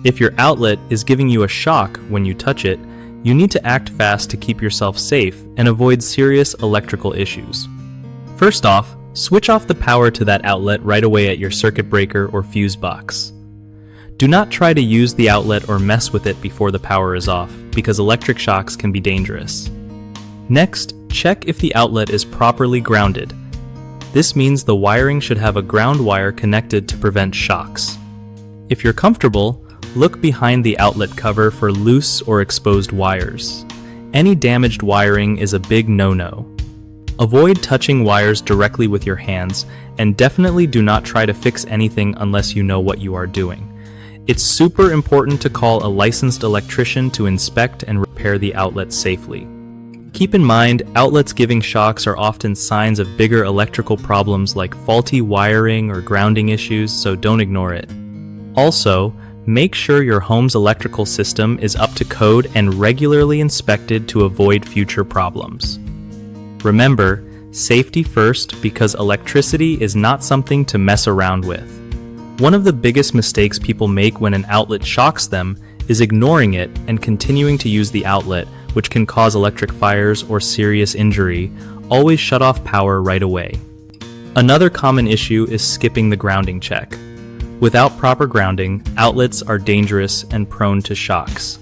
If your outlet is giving you a shock when you touch it, you need to act fast to keep yourself safe and avoid serious electrical issues. First off, switch off the power to that outlet right away at your circuit breaker or fuse box. Do not try to use the outlet or mess with it before the power is off, because electric shocks can be dangerous. Next, check if the outlet is properly grounded. This means the wiring should have a ground wire connected to prevent shocks. If you're comfortable, look behind the outlet cover for loose or exposed wires. Any damaged wiring is a big no-no. Avoid touching wires directly with your hands, and definitely do not try to fix anything unless you know what you are doing. It's super important to call a licensed electrician to inspect and repair the outlet safely. Keep in mind, outlets giving shocks are often signs of bigger electrical problems like faulty wiring or grounding issues, so don't ignore it. Also, make sure your home's electrical system is up to code and regularly inspected to avoid future problems. Remember, safety first, because electricity is not something to mess around with. One of the biggest mistakes people make when an outlet shocks them is ignoring it and continuing to use the outlet, which can cause electric fires or serious injury. Always shut off power right away. Another common issue is skipping the grounding check. Without proper grounding, outlets are dangerous and prone to shocks.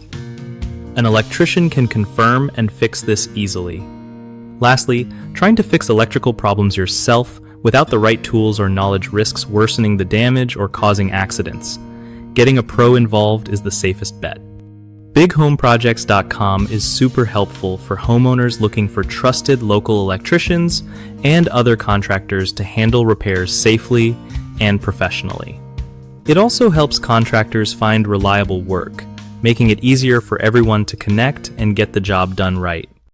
An electrician can confirm and fix this easily. Lastly, trying to fix electrical problems yourself without the right tools or knowledge risks worsening the damage or causing accidents. Getting a pro involved is the safest bet. BigHomeProjects.com is super helpful for homeowners looking for trusted local electricians and other contractors to handle repairs safely and professionally. It also helps contractors find reliable work, making it easier for everyone to connect and get the job done right.